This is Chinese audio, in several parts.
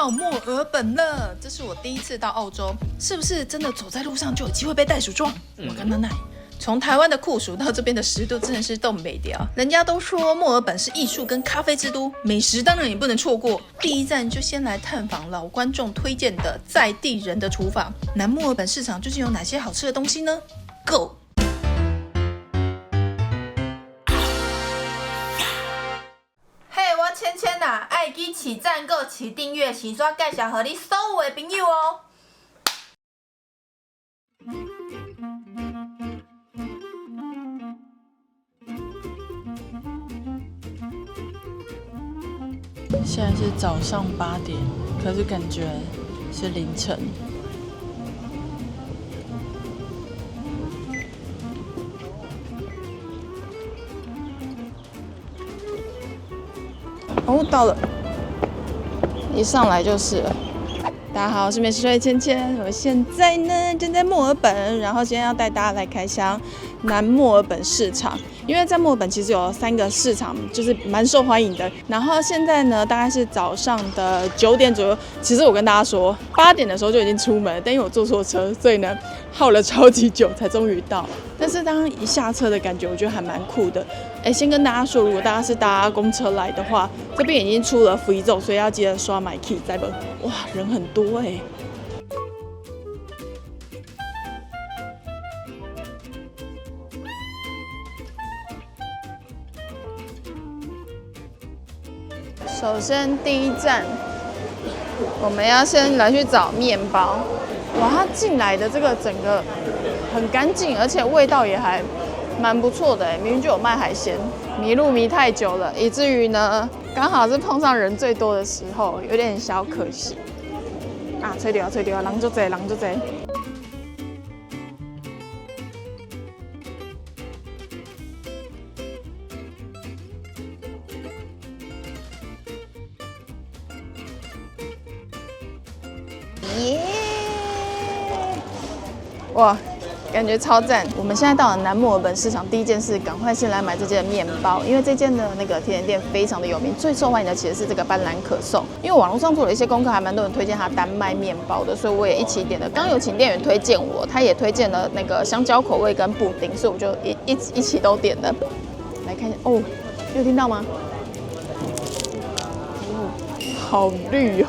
到墨尔本了，这是我第一次到澳洲，是不是真的走在路上就有机会被袋鼠撞？我跟奶奶。从台湾的酷暑到这边的10度，真的是冻北调。人家都说墨尔本是艺术跟咖啡之都，美食当然也不能错过。第一站就先来探访老观众推荐的在地人的厨房。南墨尔本市场究竟有哪些好吃的东西呢 ？Go！ 嘿，我芊芊啊，爱记起赞购、起订阅、起刷介绍，和你所有的朋友哦。现在是早上8点，可是感觉是凌晨。哦，到了，一上来就是了。大家好，我是美食帅芊芊，我现在呢正在墨尔本，然后今天要带大家来开箱南墨尔本市场。因为在墨尔本其实有3个市场，就是蛮受欢迎的。然后现在呢，大概是早上的9点左右。其实我跟大家说，8点的时候就已经出门，但因为我坐错车，所以呢耗了超级久才终于到。但是当一下车的感觉，我觉得还蛮酷的。先跟大家说，如果大家是搭公车来的话，这边已经出了 Free Zone， 所以要记得刷 My Key 再不。哇，人很多哎。首先第一站，我们要先来去找面包。哇，它进来的这个整个很干净，而且味道也还蛮不错的。明明就有卖海鲜，迷路迷太久了，以至于呢，刚好是碰上人最多的时候，有点小可惜。啊，吹掉，人就多，人就多。耶！哇，感觉超赞！我们现在到了南墨尔本市场，第一件事赶快先来买这间的面包，因为这间的那个甜点店非常的有名，最受欢迎的其实是这个斑斓可颂。因为网络上做了一些功课，还蛮多人推荐它单卖面包的，所以我也一起点了。刚有请店员推荐我，他也推荐了那个香蕉口味跟布丁，所以我就一起都点了。来看一下哦，有听到吗？哦，好绿哦！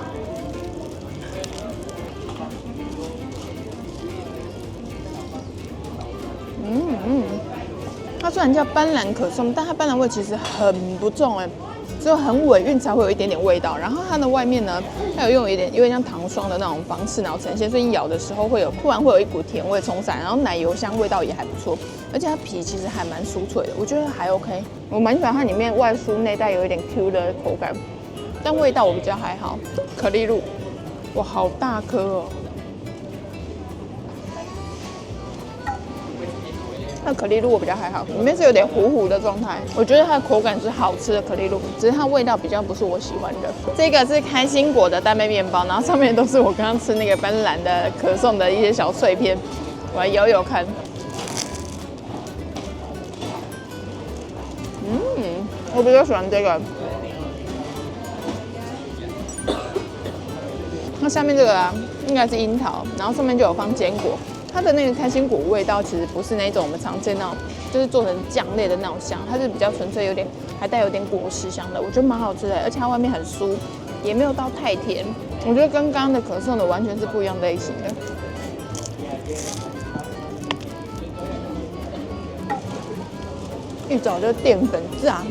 它虽然叫斑斓可颂，但它斑斓味其实很不重只有很尾韵才会有一点点味道。然后它的外面呢，它有点像糖霜的那种方式，然后呈现，所以咬的时候突然会有一股甜味冲上来，然后奶油香味道也还不错，而且它皮其实还蛮酥脆的，我觉得还 OK。我蛮喜欢它里面外酥内带有一点 Q 的口感，但味道我比较还好。可丽露，哇，好大颗哦！那可丽露我比较还好，里面是有点糊糊的状态，我觉得它的口感是好吃的可丽露，只是它味道比较不是我喜欢的。这个是开心果的单妹面包，然后上面都是我刚刚吃那个斑斓的可颂的一些小碎片，我来咬咬看。我比较喜欢这个。那下面这个应该是樱桃，然后上面就有放坚果。它的那个开心果味道其实不是那种我们常见那种，就是做成酱类的那种香，它是比较纯粹，还带有点果实香的，我觉得蛮好吃的，而且它外面很酥，也没有到太甜，我觉得跟刚刚的可颂的完全是不一样类型的。一找就淀粉酱，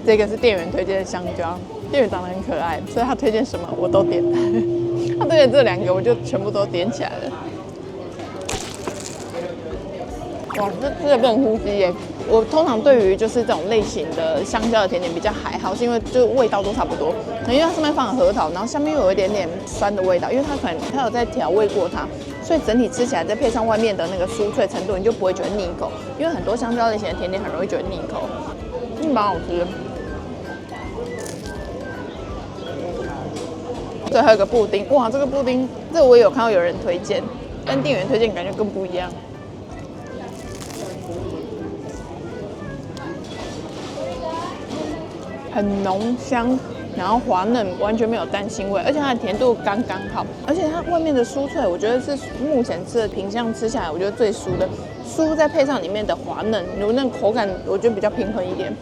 这个是店员推荐的香蕉，店员长得很可爱，所以他推荐什么我都点，他推荐这2个我就全部都点起来了。哇，这真的不能呼吸耶！我通常对于就是这种类型的香蕉的甜点比较还好，是因为就味道都差不多。因为它上面放了核桃，然后下面又有一点点酸的味道，因为它有在调味过它，所以整体吃起来再配上外面的那个酥脆程度，你就不会觉得腻口。因为很多香蕉类型的甜点很容易觉得腻口，蛮好吃的。最后一个布丁，哇，这个布丁，这我也有看到有人推荐，跟店员推荐感觉更不一样。很浓香，然后滑嫩，完全没有担心味，而且它的甜度刚刚好，而且它外面的酥脆，我觉得是目前吃的品相吃下来，我觉得最酥的，酥再配上里面的滑嫩，有那个口感，我觉得比较平衡一点，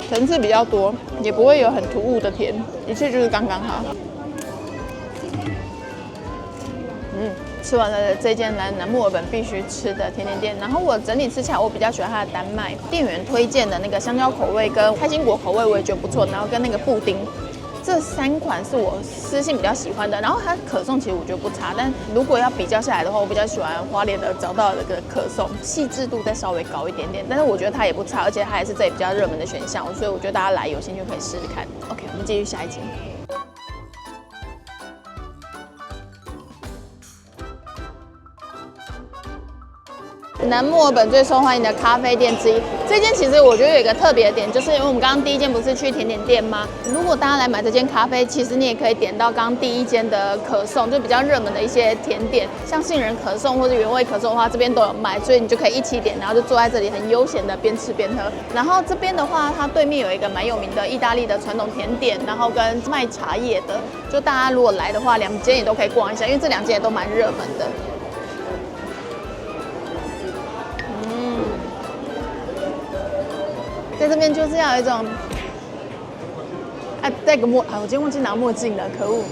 层次比较多，也不会有很突兀的甜，一切就是刚刚好。吃完了这间来南墨尔本必须吃的甜点店，然后我整体吃起来，我比较喜欢它的丹麦店员推荐的那个香蕉口味跟开心果口味，我也觉得不错，然后跟那个布丁，这3款是我私心比较喜欢的。然后它可颂其实我觉得不差，但如果要比较下来的话，我比较喜欢花莲的找到的这个可颂，细致度再稍微高一点点，但是我觉得它也不差，而且它还是这里比较热门的选项，所以我觉得大家来有兴趣可以试试看。OK， 我们继续下一间。南墨尔本最受欢迎的咖啡店之一，这间其实我觉得有一个特别的点，就是因为我们刚刚第一间不是去甜点店吗？如果大家来买这间咖啡，其实你也可以点到刚刚第一间的可颂，就比较热门的一些甜点，像杏仁可颂或者原味可颂的话，这边都有卖，所以你就可以一起点，然后就坐在这里很悠闲的边吃边喝。然后这边的话，它对面有一个蛮有名的意大利的传统甜点，然后跟卖茶叶的，就大家如果来的话，2间也都可以逛一下，因为这2间也都蛮热门的。在这边就是要有一种，戴个墨，我今天忘记拿墨镜了，可恶！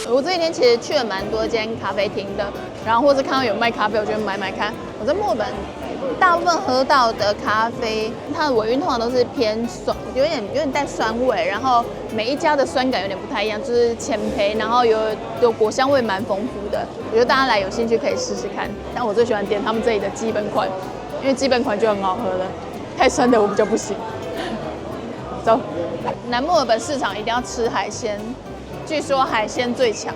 我这几天其实去了蛮多间咖啡厅的，然后或是看到有卖咖啡，我觉得买看。我在墨尔本大部分喝到的咖啡，它的尾韵通常都是偏酸，有点带酸味，然后每一家的酸感有点不太一样，就是浅焙，然后有果香味蛮丰富的。我觉得大家来有兴趣可以试试看。但我最喜欢点他们这里的基本款。因为基本款就很好喝了，太酸的我比较不行。走，南墨尔本市场一定要吃海鲜，据说海鲜最强。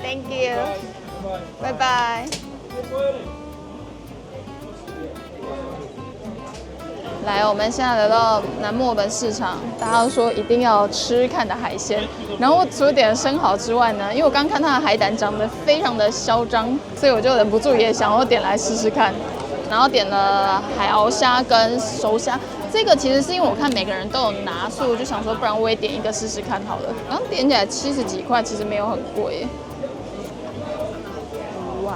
Thank you， 拜拜。来，我们现在来到南墨尔本市场，大家都说一定要吃看的海鲜。然后我除了点了生蚝之外呢，因为我刚看它的海胆长得非常的嚣张，所以我就忍不住也想要点来试试看。然后点了海鳌虾跟熟虾，这个其实是因为我看每个人都有拿，所以我就想说，不然我也点一个试试看好了。然后点起来70几块，其实没有很贵。哇！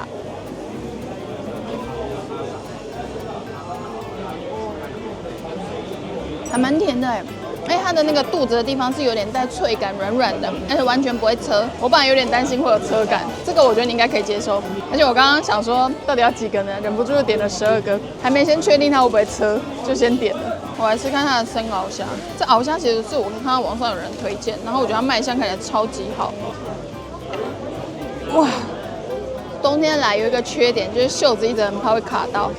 还蛮甜的哎，而且它的那个肚子的地方是有点带脆感，软软的，而且完全不会车。我本来有点担心会有车感，这个我觉得你应该可以接受。而且我刚刚想说到底要几个呢，忍不住就点了12个，还没先确定它会不会车，就先点了。我来吃看它的生鳌虾，这鳌虾其实是我看到网上有人推荐，然后我觉得它卖相看起来超级好。哇，冬天来有一个缺点就是袖子一直很怕会卡到。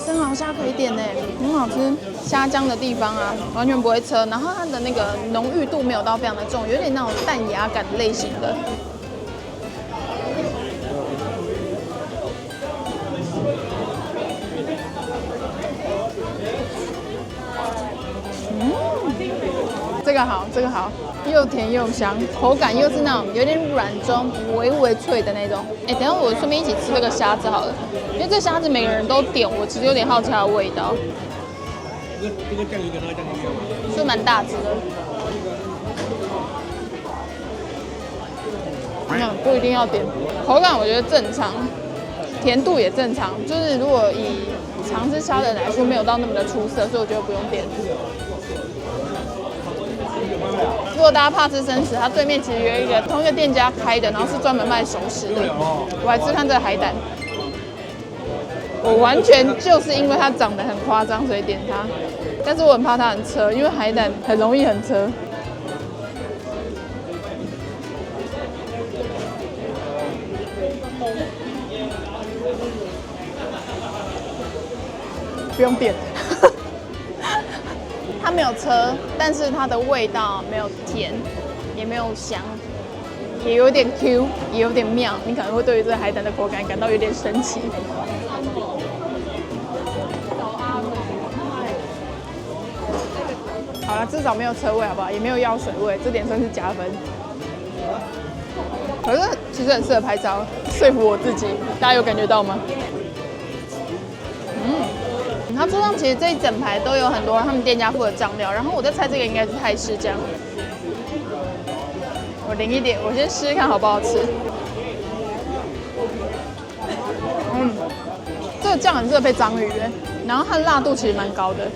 生蚝虾可以点呢，很好吃。虾浆的地方啊，完全不会车，然后它的那个浓郁度没有到非常的重，有点那种淡雅感类型的。这个好，这个好，又甜又香，口感又是那种有点软中微微脆的那种。哎，等一下我顺便一起吃这个虾子好了，因为这虾子每个人都点，我其实有点好奇它的味道。这个酱油跟那个酱油一样吗？是蛮大只的。不一定要点，口感我觉得正常，甜度也正常，就是如果以常吃虾的人来说，没有到那么的出色，所以我觉得不用点。如果大家怕吃生食，它对面其实有一个同一个店家开的，然后是专门卖熟食的。我来吃看这个海胆，我完全就是因为它长得很夸张，所以点它。但是我很怕它很车，因为海胆很容易很车。不用点。它没有车，但是它的味道没有甜，也没有香，也有点 Q， 也有点妙。你可能会对于这个海胆的口感感到有点神奇。好了，至少没有车味，好不好？也没有药水味，这点算是加分。可是其实很适合拍照，说服我自己。大家有感觉到吗？它桌上其实这一整排都有很多他们店家附的酱料，然后我在猜这个应该是泰式酱。我淋一点，我先试试看好不好吃。这个酱很适合配章鱼耶，然后它的辣度其实蛮高的。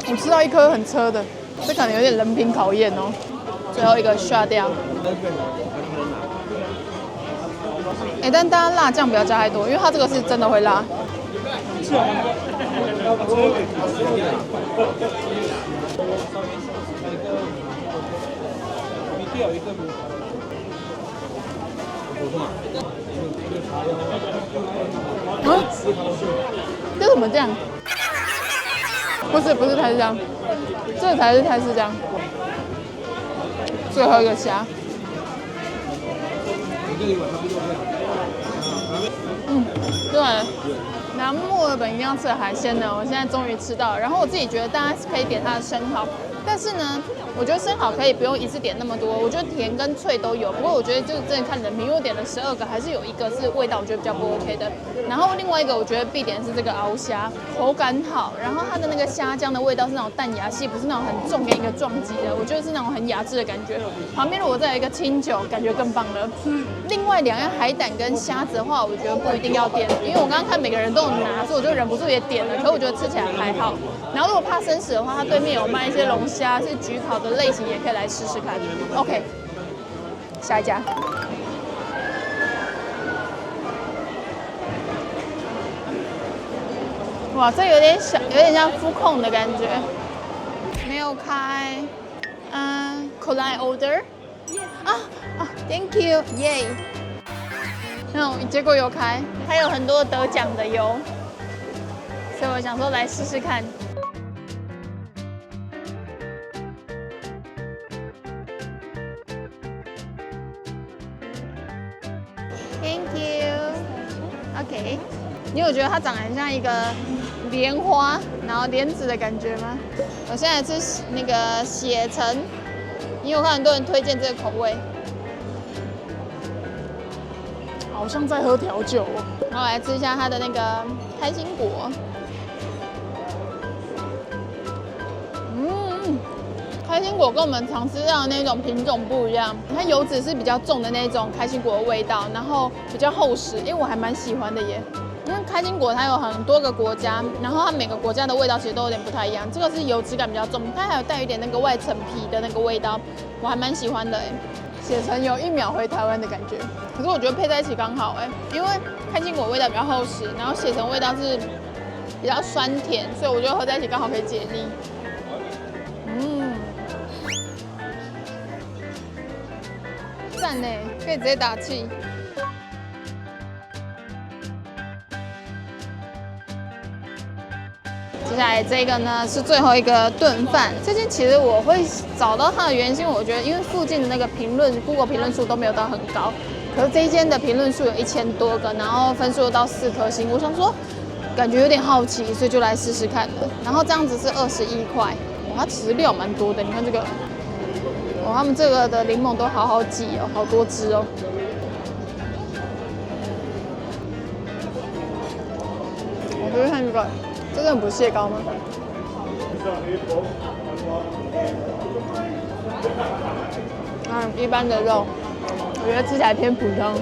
我吃到一颗很车的，这可能有点人品考验哦。最后一个刷掉。但大家辣酱不要加太多，因为它这个是真的会辣。这怎么这样？不是泰式酱，这才是泰式酱。最后一个虾。对，南墨尔本一定要吃的海鲜呢，我现在终于吃到了。然后我自己觉得大家可以点它的生蚝，但是呢，我觉得生蚝可以不用一次点那么多，我觉得甜跟脆都有。不过我觉得就是真的看人品，因为我点了12个，还是有一个是味道我觉得比较不 OK 的。然后另外一个我觉得必点是这个鳌虾，口感好，然后它的那个虾酱的味道是那种淡雅系，不是那种很重给你一个撞击的，我觉得是那种很雅致的感觉。旁边如果再有一个清酒，感觉更棒了。另外2样海胆跟虾子的话，我觉得不一定要点，因为我刚刚看每个人都有拿，所以我就忍不住也点了。可是我觉得吃起来还好。然后如果怕生食的话，它对面有卖一些龙虾，是焗烤的类型，也可以来试试看。OK， 下一家。哇，这有点小，有点像夫控的感觉。没有开。Could I order？ Thank you， 耶！结果有开，它有很多得奖的油，所以我想说来试试看。Thank you。OK， 你有觉得它长得很像一个莲花，然后莲子的感觉吗？我现在吃那个血橙，因为我看很多人推荐这个口味。好像在喝调酒哦。然后我来吃一下它的那个开心果。开心果跟我们常吃到的那种品种不一样，它油脂是比较重的那种开心果的味道，然后比较厚实，因为我还蛮喜欢的耶。因为开心果它有很多个国家，然后它每个国家的味道其实都有点不太一样。这个是油脂感比较重，它还有带一点那个外层皮的那个味道，我还蛮喜欢的哎。写成有1秒回台湾的感觉，可是我觉得配在一起刚好哎，因为开心果味道比较厚实，然后写成味道是比较酸甜，所以我觉得合在一起刚好可以解腻。赞呢，可以直接打气。接下来这个呢是最后一个炖饭。这间其实我会找到它的原因，是因为我觉得因为附近的那个评论 ，Google 评论数都没有到很高，可是这一间的评论数有1000多个，然后分数又到4颗星，我想说感觉有点好奇，所以就来试试看了。然后这样子是21块，哇，它其实料蛮多的，你看这个，哇，他们这个的柠檬都好好挤哦，好多汁哦。我就看这个。这个不是蟹膏吗？一般的肉，我觉得吃起来偏普通。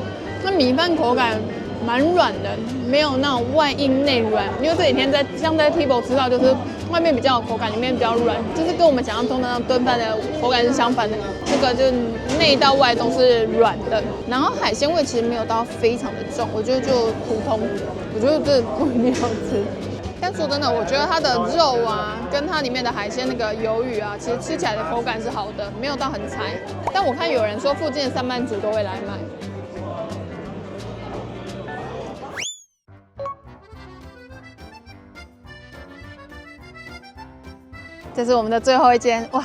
那米饭口感蛮软的，没有那种外硬内软。因为这几天像在 Tibo 吃到，就是外面比较有口感，里面比较软，就是跟我们想象中的那种炖饭的口感是相反的。这个就内到外都是软的，然后海鲜味其实没有到非常的重，我觉得就普通。我觉得这不一定好吃。但说真的，我觉得它的肉啊，跟它里面的海鲜那个鱿鱼啊，其实吃起来的口感是好的，没有到很柴。但我看有人说附近的上班族都会来买。这是我们的最后一间，哇！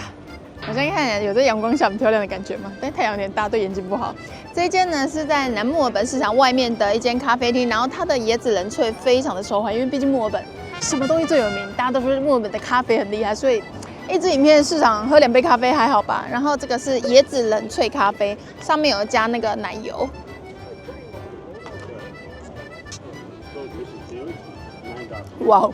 我现在看起来有在阳光下很漂亮的感觉嘛，但太阳有点大，对眼睛不好。这一间呢是在南墨尔本市场外面的一间咖啡厅，然后它的椰子冷萃非常的受欢迎，因为毕竟墨尔本什么东西最有名，大家都说墨尔本的咖啡很厉害，所以一支影片市场喝2杯咖啡还好吧。然后这个是椰子冷萃咖啡，上面有加那个奶油。哇哦！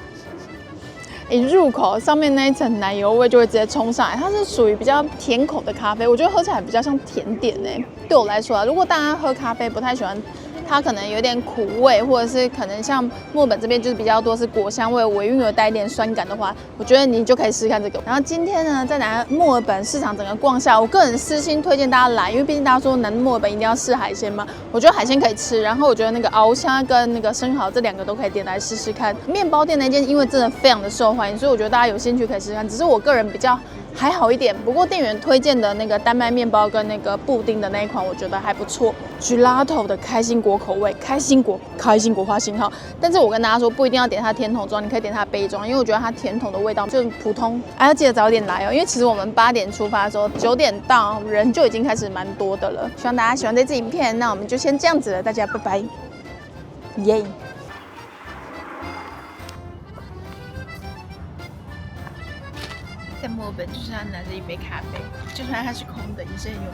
一入口，上面那一层奶油味就会直接冲上来，它是属于比较甜口的咖啡，我觉得喝起来比较像甜点欸。对我来说啊，如果大家喝咖啡不太喜欢它可能有点苦味，或者是可能像墨尔本这边就是比较多是果香味，尾韵有带一点酸感的话，我觉得你就可以试试看这个。然后今天呢，在南墨尔本市场整个逛下，我个人私心推荐大家来，因为毕竟大家说南墨尔本一定要试海鲜嘛，我觉得海鲜可以吃，然后我觉得那个鳌虾跟那个生蚝这2个都可以点来试试看。面包店那间因为真的非常的受欢迎，所以我觉得大家有兴趣可以试试看。只是我个人比较还好一点，不过店员推荐的那个丹麦面包跟那个布丁的那一款，我觉得还不错。Gelato 的开心果口味，开心果花型号。但是我跟大家说，不一定要点它甜筒装，你可以点它杯装，因为我觉得它甜筒的味道就普通。还要记得早点来哦，因为其实我们8点出发的时候，9点到，人就已经开始蛮多的了。希望大家喜欢这支影片，那我们就先这样子了，大家拜拜，耶！在墨尔本就是要拿着一杯咖啡，就算它是空的也是很有